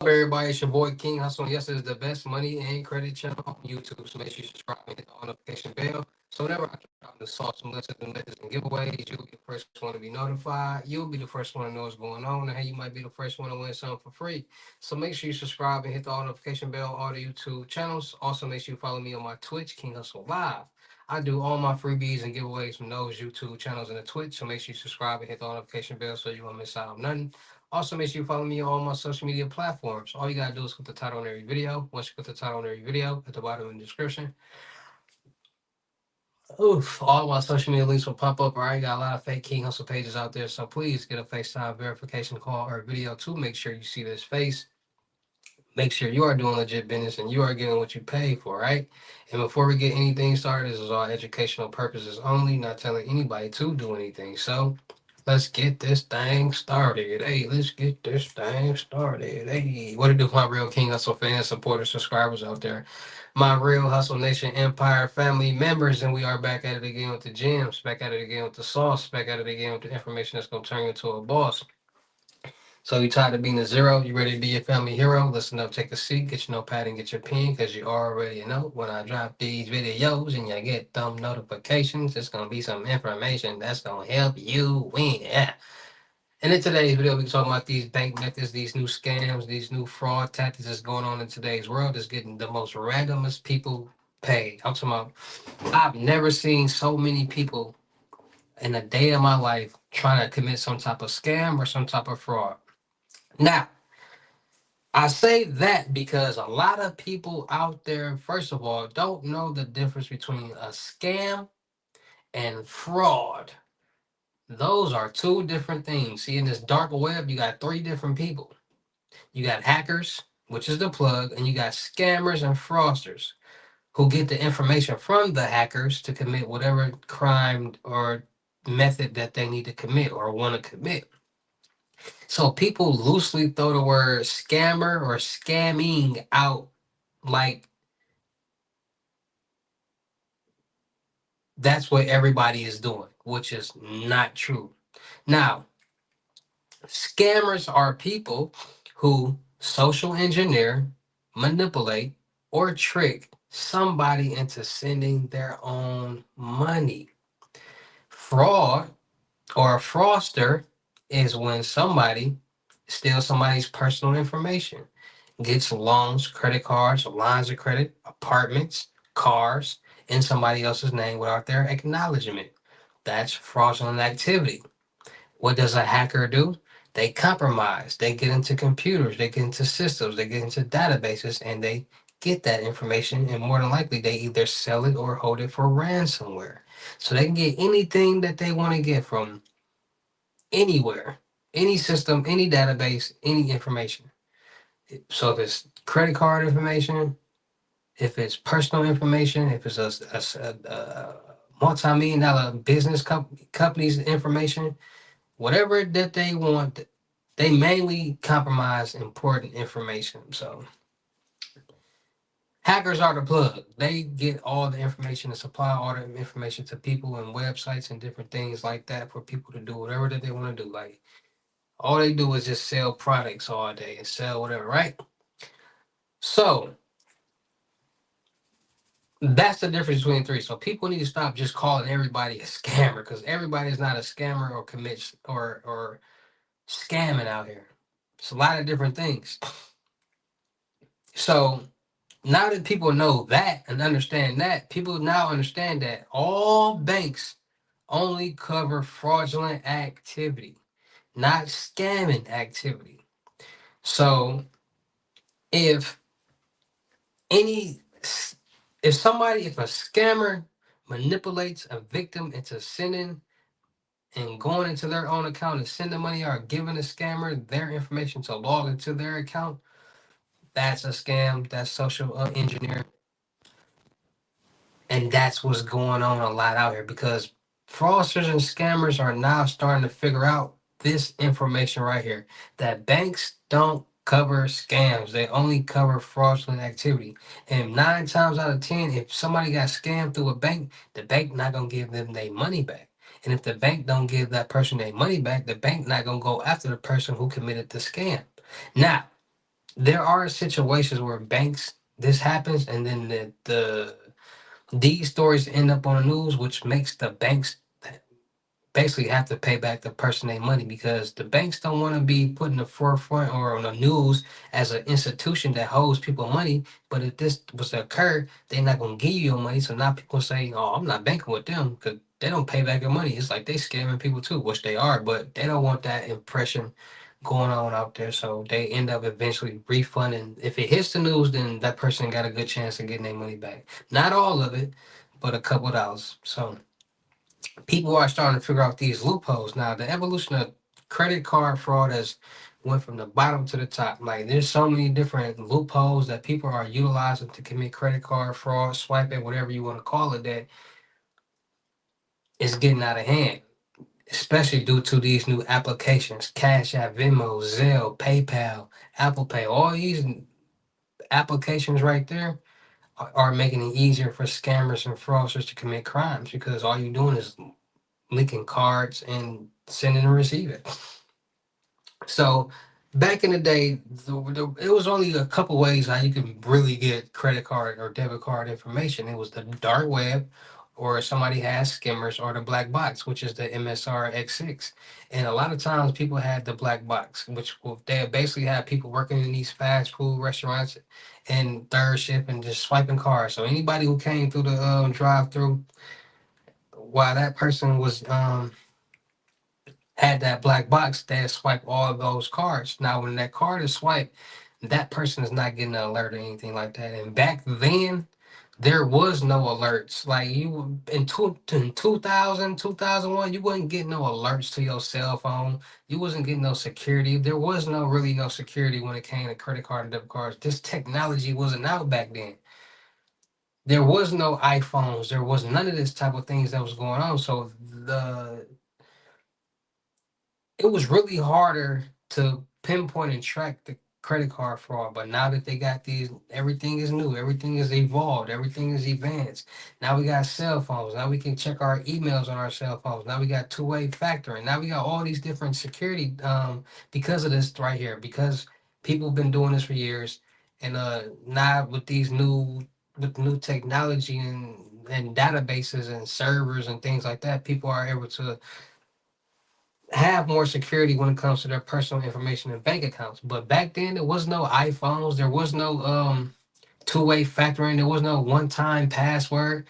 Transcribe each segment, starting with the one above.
Everybody, it's your boy King Hustle. Yes, it's the best money and credit channel on YouTube. So make sure you subscribe and hit the notification bell. So whenever I drop the sauce, some lessons and methods and giveaways, you'll be the first one to be notified. You'll be the first one to know what's going on, and hey, you might be the first one to win something for free. So make sure you subscribe and hit the notification bell on all the YouTube channels. Also, make sure you follow me on my Twitch, King Hustle Live. I do all my freebies and giveaways from those YouTube channels and the Twitch. So make sure you subscribe and hit the notification bell so you won't miss out on nothing. Also, make sure you follow me on all my social media platforms. All you gotta do is click the title on every video. Once you click the title on every video, at the bottom in the description, all my social media links will pop up. I already got a lot of fake King Hustle pages out there, so please get a FaceTime verification call or video to make sure you see this face. Make sure you are doing legit business and you are getting what you pay for, right? And before we get anything started, this is all educational purposes only, not telling anybody to do anything. So let's get this thing started. Hey, let's get this thing started. Hey, what to do, my real King Hustle fans, supporters, subscribers out there, my real Hustle Nation Empire family members, and we are back at it again with the gems, back at it again with the sauce, back at it again with the information that's gonna turn you into a boss. So you tired of being a zero? You ready to be a family hero? Listen up, take a seat, get your notepad and get your pen, because you already know when I drop these videos and you get them notifications, it's gonna be some information that's gonna help you win. Yeah. And in today's video, we talking about these bank methods, these new scams, these new fraud tactics that's going on in today's world that's getting the most randomest people paid. I'm talking about, I've never seen so many people in a day of my life trying to commit some type of scam or some type of fraud. Now, I say that because a lot of people out there, first of all, don't know the difference between a scam and fraud. Those are two different things. See, in this dark web, you got three different people. You got hackers, which is the plug, and you got scammers and fraudsters who get the information from the hackers to commit whatever crime or method that they need to commit or want to commit. So people loosely throw the word scammer or scamming out like that's what everybody is doing, which is not true. Now, scammers are people who social engineer, manipulate, or trick somebody into sending their own money. Fraud or a fraudster is when somebody steals somebody's personal information, gets loans, credit cards, lines of credit, apartments, cars in somebody else's name without their acknowledgement. That's fraudulent activity. What does a hacker do? They compromise. They get into computers, they get into systems, they get into databases, and they get that information. And more than likely, they either sell it or hold it for ransomware. So they can get anything that they want to get from anywhere, any system, any database, any information. So if it's credit card information, if it's personal information, if it's a multi-million dollar business company's information, whatever that they want, they mainly compromise important information. So hackers are the plug. They get all the information and supply all the information to people and websites and different things like that for people to do whatever that they want to do. Like all they do is just sell products all day and sell whatever, right? So that's the difference between the three. So people need to stop just calling everybody a scammer because everybody is not a scammer or commits or scamming out here. It's a lot of different things. So now that people know that and understand that, people now understand that all banks only cover fraudulent activity, not scamming activity. So if any if a scammer manipulates a victim into sending and going into their own account and sending money or giving a scammer their information to log into their account, that's a scam. That's social engineering. And that's what's going on a lot out here because fraudsters and scammers are now starting to figure out this information right here that banks don't cover scams, they only cover fraudulent activity. And 9 times out of 10, if somebody got scammed through a bank, the bank not gonna give them their money back. And if the bank don't give that person their money back, the bank not gonna go after the person who committed the scam. Now, there are situations where banks this happens, and then these stories end up on the news, which makes the banks basically have to pay back the person their money, because the banks don't want to be put in the forefront or on the news as an institution that holds people money. But if this was to occur, they're not going to give you your money. So now people say, oh, I'm not banking with them because they don't pay back your money. It's like they scamming people too, which they are, but they don't want that impression going on out there. So they end up eventually refunding. If it hits the news, then that person got a good chance of getting their money back. Not all of it, but a couple dollars. So people are starting to figure out these loopholes. Now, the evolution of credit card fraud has went from the bottom to the top. Like, there's so many different loopholes that people are utilizing to commit credit card fraud, swiping, whatever you want to call it, that is getting out of hand. Especially due to these new applications, Cash App, Venmo, Zelle, PayPal, Apple Pay, all these applications right there are making it easier for scammers and fraudsters to commit crimes, because all you're doing is linking cards and sending and receiving. So back in the day, it was only a couple ways how you could really get credit card or debit card information. It was the dark web, or somebody has skimmers, or the black box, which is the MSR X6. And a lot of times people had the black box, which they basically had people working in these fast food restaurants and third shift and just swiping cards. So anybody who came through the drive through while that person was had that black box, they swipe all of those cards. Now, when that card is swiped, that person is not getting an alert or anything like that. And back then, there was no alerts. Like in 2000, 2001, you wasn't getting no alerts to your cell phone. You wasn't getting no security. There was no security when it came to credit card and debit cards. This technology wasn't out back then. There was no iPhones. There was none of this type of things that was going on. So it was really harder to pinpoint and track the credit card fraud. But now that they got these, everything is new, everything is evolved, everything is advanced. Now we got cell phones. Now we can check our emails on our cell phones. Now we got two-way factoring. Now we got all these different security because of this right here. Because people have been doing this for years, and now with new technology and databases and servers and things like that, people are able to have more security when it comes to their personal information and bank accounts. But back then, there was no iPhones, there was no two-way factoring, there was no one-time password,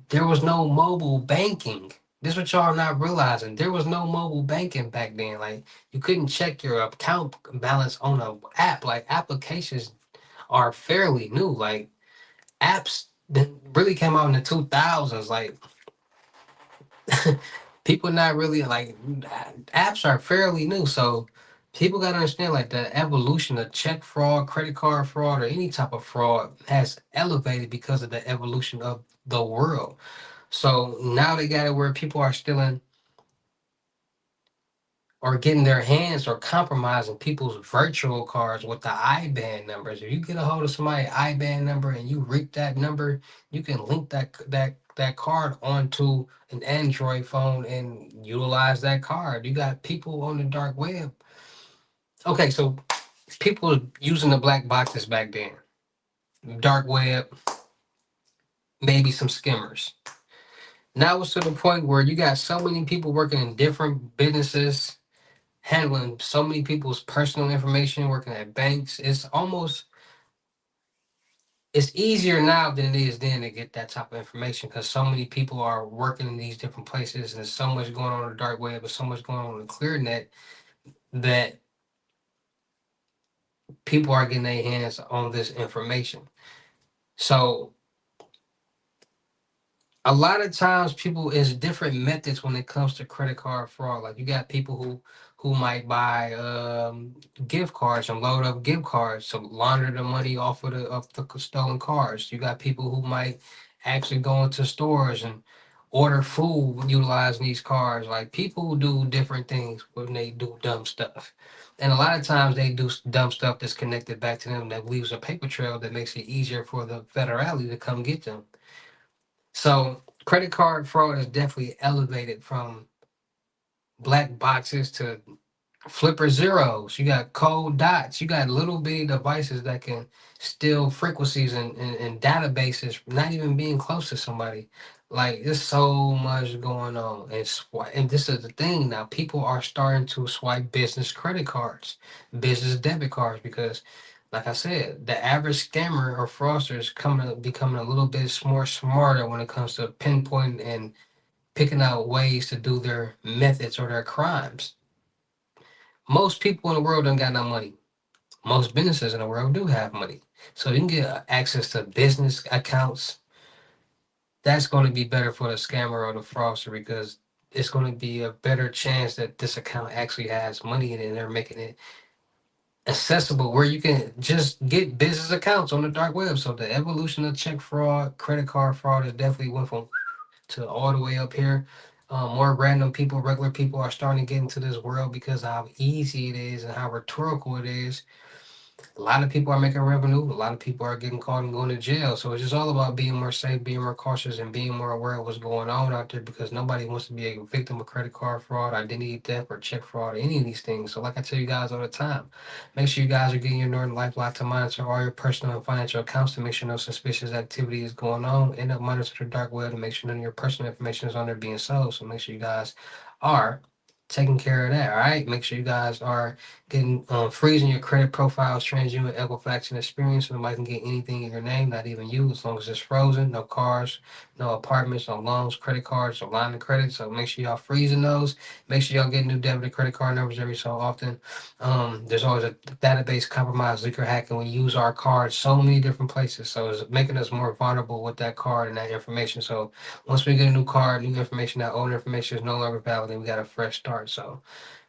there was no mobile banking. This is what y'all not realizing. There was no mobile banking back then. Like, you couldn't check your account balance on a app. Like, applications are fairly new. Like, apps that really came out in the 2000s. Like, people not really like, apps are fairly new, so people got to understand, like, the evolution of check fraud, credit card fraud, or any type of fraud has elevated because of the evolution of the world. So now they got it where people are stealing or getting their hands or compromising people's virtual cards with the IBAN numbers. If you get a hold of somebody's IBAN number and you reap that number, you can link that card onto an Android phone and utilize that card. You got people on the dark web. Okay, so people using the black boxes back then, dark web, maybe some skimmers. Now it's to the point where you got so many people working in different businesses, handling so many people's personal information, working at banks. It's easier now than it is then to get that type of information, because so many people are working in these different places, and there's so much going on the dark web, and so much going on the clear net, that people are getting their hands on this information. So a lot of times people, is different methods when it comes to credit card fraud. Like, you got people who might buy gift cards and load up gift cards to launder the money off of the stolen cards. You got people who might actually go into stores and order food utilizing these cards. Like, people do different things when they do dumb stuff. And a lot of times they do dumb stuff that's connected back to them, that leaves a paper trail that makes it easier for the federale to come get them. So credit card fraud is definitely elevated from black boxes to flipper zeros, you got cold dots, you got little bitty devices that can steal frequencies and databases, not even being close to somebody. Like there's so much going on. And this is the thing now. People are starting to swipe business credit cards, business debit cards, because like I said, the average scammer or fraudster is becoming a little bit more smarter when it comes to pinpointing and picking out ways to do their methods or their crimes. Most people in the world don't got no money. Most businesses in the world do have money. So you can get access to business accounts. That's going to be better for the scammer or the fraudster because it's going to be a better chance that this account actually has money in it and they're making it accessible where you can just get business accounts on the dark web. So the evolution of check fraud, credit card fraud has definitely went from to all the way up here. More random people, regular people are starting to get into this world because of how easy it is and how rhetorical it is. A lot of people are making revenue. A lot of people are getting caught and going to jail. So it's just all about being more safe, being more cautious, and being more aware of what's going on out there because nobody wants to be a victim of credit card fraud, identity theft, or check fraud, or any of these things. So like I tell you guys all the time, make sure you guys are getting your Norton LifeLock to monitor all your personal and financial accounts to make sure no suspicious activity is going on. End up monitor the dark web to make sure none of your personal information is on there being sold. So make sure you guys are taking care of that. All right. Make sure you guys are getting freezing your credit profiles, TransUnion, Equifax, and Experience, so nobody can get anything in your name, not even you, as long as it's frozen. No cars, no apartments, no loans, credit cards, or line of credit. So make sure y'all freezing those. Make sure y'all get new debit and credit card numbers every so often. There's always a database compromise, leaker hacking. We use our cards so many different places, so it's making us more vulnerable with that card and that information. So once we get a new card, new information, that old information is no longer valid, and we got a fresh start. So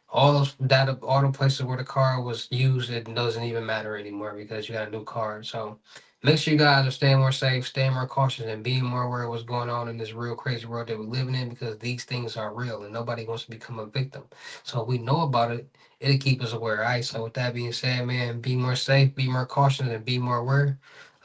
all those data, all the places where the card was used, it doesn't even matter anymore because you got a new card. So make sure you guys are staying more safe, staying more cautious, and being more aware of what's going on in this real crazy world that we're living in because these things are real and nobody wants to become a victim. So if we know about it, it'll keep us aware. All right. So with that being said, man, be more safe, be more cautious, and be more aware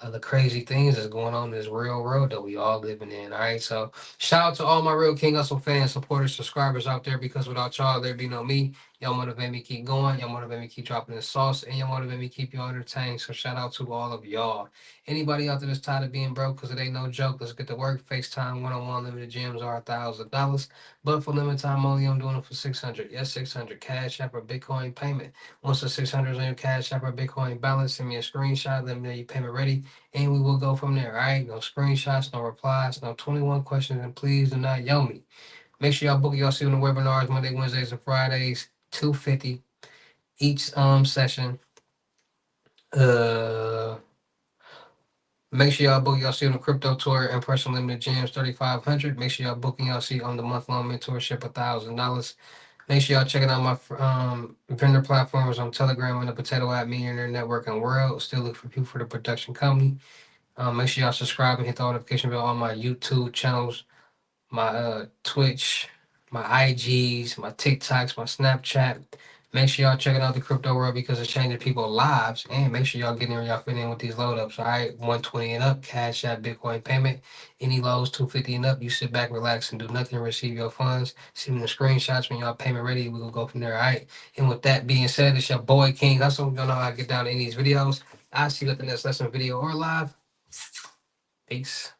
of the crazy things that's going on in this real world that we all living in. All right. So shout out to all my real King Hustle fans, supporters, subscribers out there because without y'all, there'd be no me. Y'all motivate me keep going. Y'all motivate me keep dropping the sauce. And y'all motivate me keep y'all entertained. So shout out to all of y'all. Anybody out there that's tired of being broke because it ain't no joke, let's get to work. FaceTime one-on-one limited gyms are $1,000. But for limited time only, I'm doing it for 600. Yes, 600. Cash App or Bitcoin payment. Once the 600 is on your Cash App or Bitcoin balance, send me a screenshot. Let me know your payment ready. And we will go from there. All right. No screenshots, no replies, no 21 questions. And please do not yell me. Make sure y'all book y'all see on the webinars Monday, Wednesdays, and Fridays. 250 each session. Uh Make sure y'all book y'all see on the crypto tour in person limited jams 3,500. Make sure y'all booking y'all see on the month long mentorship $1,000. Make sure y'all checking out my vendor platforms on Telegram and the Potato App Millionaire Network and World. Still look for people for the production company. Make sure y'all subscribe and hit the notification bell on my YouTube channels, my Twitch, my IGs, my TikToks, my Snapchat. Make sure y'all checking out the crypto world because it's changing people's lives. And make sure y'all getting in y'all fit in with these load ups. All right, 120 and up, Cash App, Bitcoin payment. Any lows 250 and up, you sit back, relax, and do nothing. Receive your funds. Send me the screenshots when y'all payment ready. We will go from there. All right. And with that being said, it's your boy King Hustle. Y'all know how I get down in these videos. I'll see you at the next lesson video or live. Peace.